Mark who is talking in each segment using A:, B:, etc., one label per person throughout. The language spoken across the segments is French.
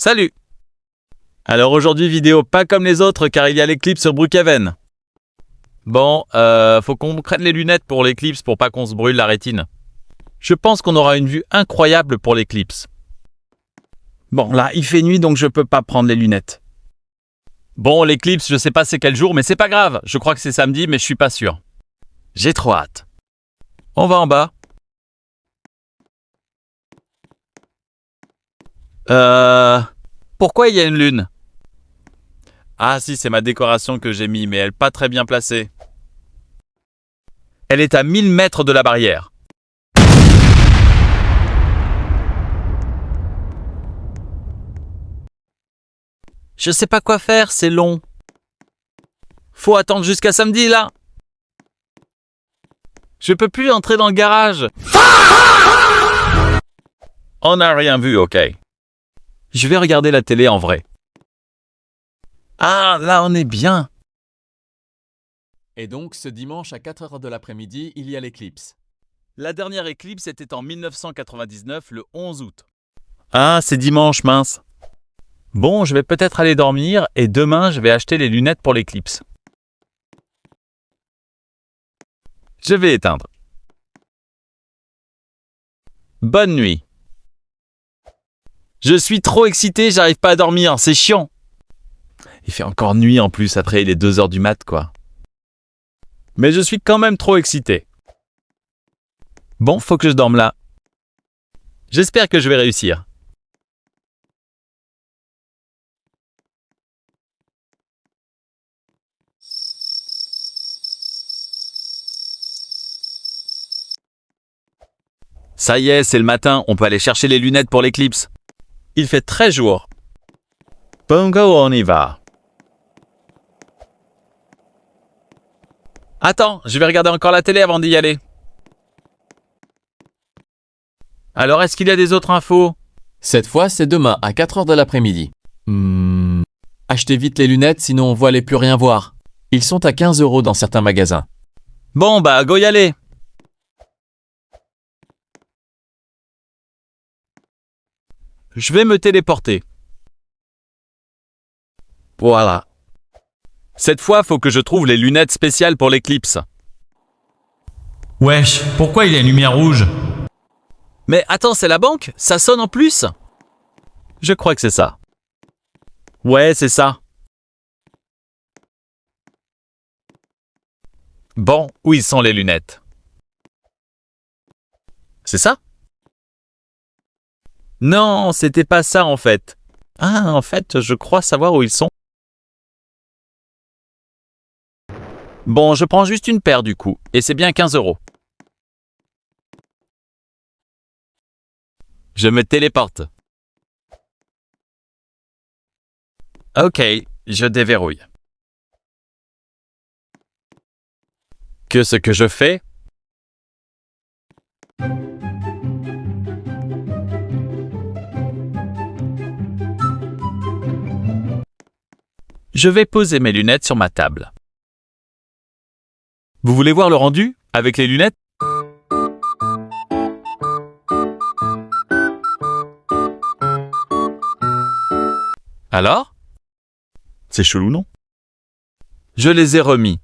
A: Salut! Alors aujourd'hui, vidéo pas comme les autres car il y a l'éclipse sur Brookhaven. Bon, faut qu'on prenne les lunettes pour l'éclipse pour pas qu'on se brûle la rétine. Je pense qu'on aura une vue incroyable pour l'éclipse. Bon, là, il fait nuit donc je peux pas prendre les lunettes. Bon, l'éclipse, je sais pas c'est quel jour, mais c'est pas grave. Je crois que c'est samedi, mais je suis pas sûr. J'ai trop hâte. On va en bas. Pourquoi il y a une lune? Ah si, c'est ma décoration que j'ai mis, mais elle n'est pas très bien placée. Elle est à 1000 mètres de la barrière. Je sais pas quoi faire, c'est long. Faut attendre jusqu'à samedi, là. Je peux plus entrer dans le garage. On n'a rien vu, ok. Je vais regarder la télé en vrai. Ah, là on est bien.
B: Et donc, ce dimanche à 4h de l'après-midi, il y a l'éclipse.
A: La dernière éclipse était en 1999, le 11 août. Ah, c'est dimanche, mince. Bon, je vais peut-être aller dormir et demain, je vais acheter les lunettes pour l'éclipse. Je vais éteindre. Bonne nuit. Je suis trop excité, j'arrive pas à dormir, c'est chiant. Il fait encore nuit en plus, après il est 2h du mat, quoi. Mais je suis quand même trop excité. Bon, faut que je dorme là. J'espère que je vais réussir. Ça y est, c'est le matin, on peut aller chercher les lunettes pour l'éclipse. Il fait très jour. Bongo, on y va. Attends, je vais regarder encore la télé avant d'y aller. Alors, est-ce qu'il y a des autres infos?
B: Cette fois, c'est demain à 4h de l'après-midi. Achetez vite les lunettes, sinon on va aller plus rien voir. Ils sont à 15 € dans certains magasins.
A: Bon, bah, go y aller. Je vais me téléporter. Voilà. Cette fois, faut que je trouve les lunettes spéciales pour l'éclipse.
C: Wesh, pourquoi il y a une lumière rouge?
A: Mais attends, c'est la banque? Ça sonne en plus? Je crois que c'est ça. Ouais, c'est ça. Bon, où ils sont les lunettes? C'est ça? Non, c'était pas ça en fait. Ah, en fait, je crois savoir où ils sont. Bon, je prends juste une paire du coup, et c'est bien 15 €. Je me téléporte. Ok, je déverrouille. Que ce que je fais? Je vais poser mes lunettes sur ma table. Vous voulez voir le rendu avec les lunettes? Alors? C'est chelou, non? Je les ai remis.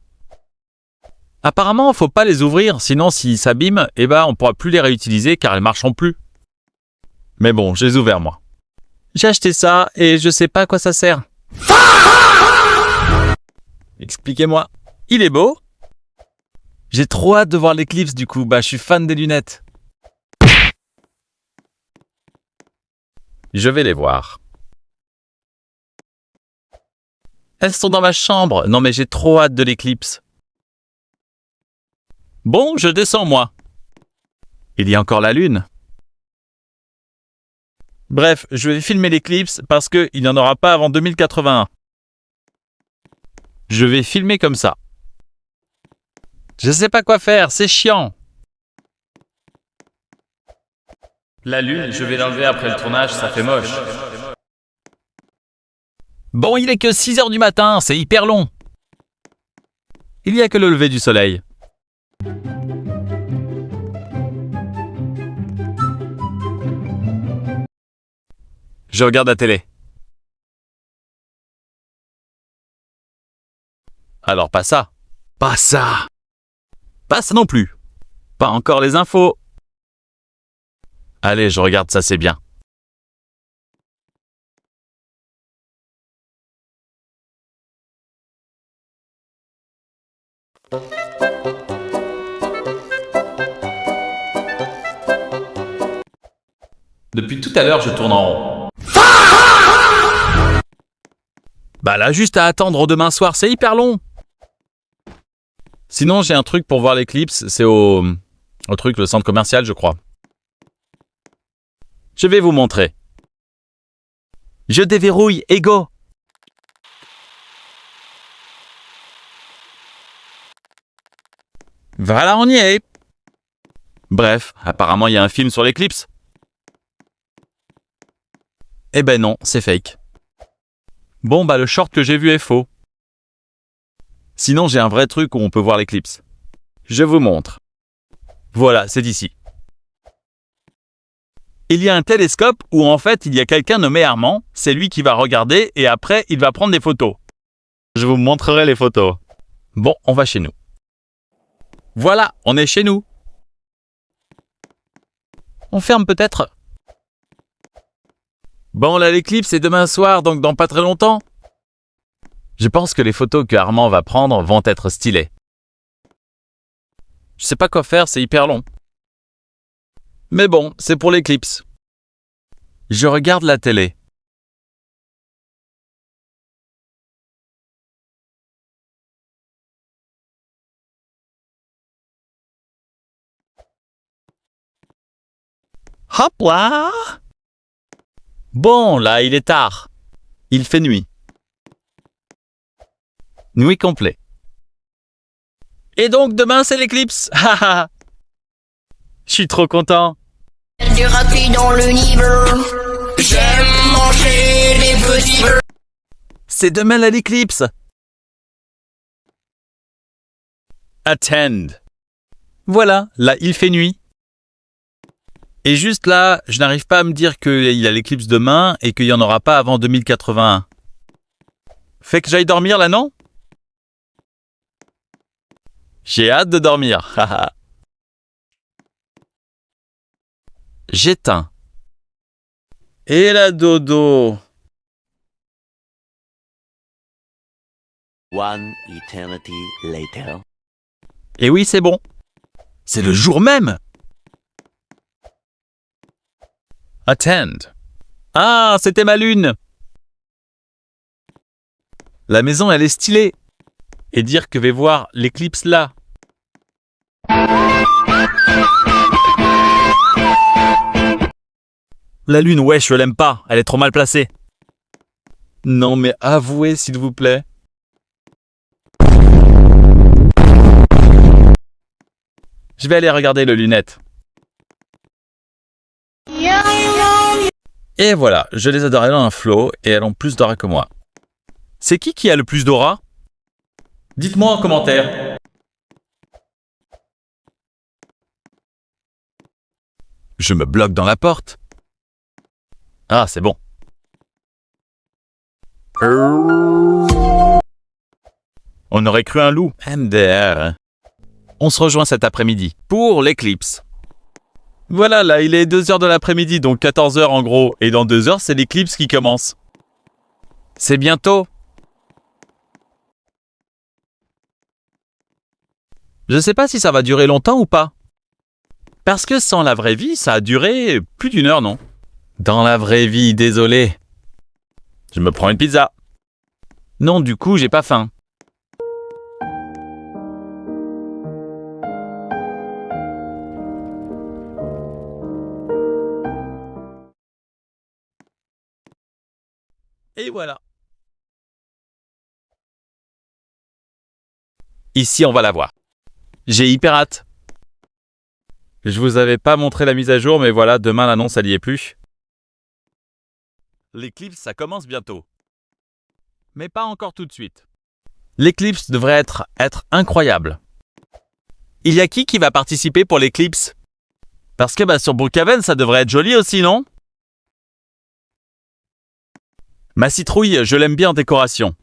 A: Apparemment, faut pas les ouvrir, sinon s'ils s'abîment, on pourra plus les réutiliser car elles marcheront plus. Mais bon, je les ai ouverts moi. J'ai acheté ça et je sais pas à quoi ça sert. Expliquez-moi. Il est beau? J'ai trop hâte de voir l'éclipse du coup, je suis fan des lunettes. Je vais les voir. Elles sont dans ma chambre. Non mais j'ai trop hâte de l'éclipse. Bon, je descends moi. Il y a encore la lune. Bref, je vais filmer l'éclipse parce qu'il n'y en aura pas avant 2081. Je vais filmer comme ça. Je sais pas quoi faire, c'est chiant. La lune, je vais l'enlever après le tournage, ça fait moche. Bon, il est que 6h du matin, c'est hyper long. Il n'y a que le lever du soleil. Je regarde la télé. Alors pas ça.
C: Pas ça.
A: Pas ça non plus. Pas encore les infos. Allez, je regarde ça, c'est bien. Depuis tout à l'heure, je tourne en rond. Bah là, juste à attendre demain soir, c'est hyper long. Sinon, j'ai un truc pour voir l'éclipse, c'est au truc, le centre commercial, je crois. Je vais vous montrer. Je déverrouille, Ego. Voilà, on y est. Bref, apparemment, il y a un film sur l'éclipse. Eh ben non, c'est fake. Bon, bah le short que j'ai vu est faux. Sinon, j'ai un vrai truc où on peut voir l'éclipse. Je vous montre. Voilà, c'est ici. Il y a un télescope où en fait, il y a quelqu'un nommé Armand. C'est lui qui va regarder et après, il va prendre des photos. Je vous montrerai les photos. Bon, on va chez nous. Voilà, on est chez nous. On ferme peut-être. Bon, là, l'éclipse est demain soir, donc dans pas très longtemps. Je pense que les photos que Armand va prendre vont être stylées. Je sais pas quoi faire, c'est hyper long. Mais bon, c'est pour l'éclipse. Je regarde la télé. Hop là! Bon, là, il est tard. Il fait nuit. Nuit complet. Et donc, demain, c'est l'éclipse. Haha. Je suis trop content.
D: Du rapide dans l'univers. J'aime manger les petits bœufs.
A: C'est demain là l'éclipse. Attend. Voilà, là, il fait nuit. Et juste là, je n'arrive pas à me dire qu'il y a l'éclipse demain et qu'il n'y en aura pas avant 2081. Fait que j'aille dormir là, non? J'ai hâte de dormir. Haha. J'éteins. Et la dodo.
E: One eternity later.
A: Et oui, c'est bon. C'est le jour même. Attend. Ah, c'était ma lune. La maison, elle est stylée. Et dire que je vais voir l'éclipse là. La lune, ouais, je l'aime pas. Elle est trop mal placée. Non, mais avouez, s'il vous plaît. Je vais aller regarder le lunette. Et voilà, je les adorais dans un flow et elles ont plus d'aura que moi. C'est qui a le plus d'aura? Dites-moi en commentaire. Je me bloque dans la porte. Ah, c'est bon. On aurait cru un loup. MDR. On se rejoint cet après-midi pour l'éclipse. Voilà, là, il est 2h de l'après-midi, donc 14h en gros. Et dans 2 heures, c'est l'éclipse qui commence. C'est bientôt. Je sais pas si ça va durer longtemps ou pas. Parce que sans la vraie vie, ça a duré plus d'1 heure, non? Dans la vraie vie, désolé. Je me prends une pizza. Non, du coup, j'ai pas faim. Et voilà. Ici, on va la voir. J'ai hyper hâte. Je vous avais pas montré la mise à jour, mais voilà, demain l'annonce, elle y est plus. L'éclipse, ça commence bientôt. Mais pas encore tout de suite. L'éclipse devrait être incroyable. Il y a qui va participer pour l'éclipse? Parce que sur Brookhaven, ça devrait être joli aussi, non? Ma citrouille, je l'aime bien en décoration.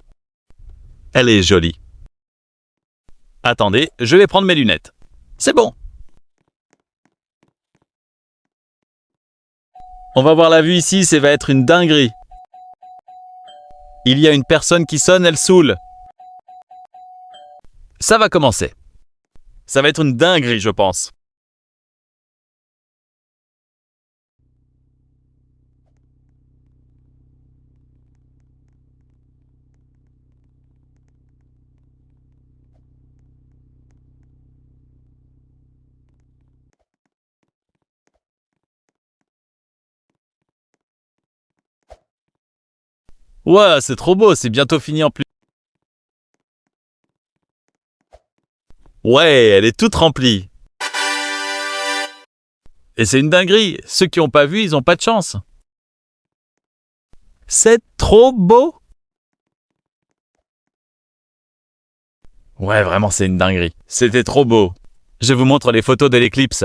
A: Elle est jolie. Attendez, je vais prendre mes lunettes. C'est bon. On va voir la vue ici, ça va être une dinguerie. Il y a une personne qui sonne, elle saoule. Ça va commencer. Ça va être une dinguerie, je pense. Ouais, c'est trop beau, c'est bientôt fini en plus. Ouais, elle est toute remplie. Et c'est une dinguerie. Ceux qui n'ont pas vu, ils n'ont pas de chance. C'est trop beau. Ouais, vraiment, c'est une dinguerie. C'était trop beau. Je vous montre les photos de l'éclipse.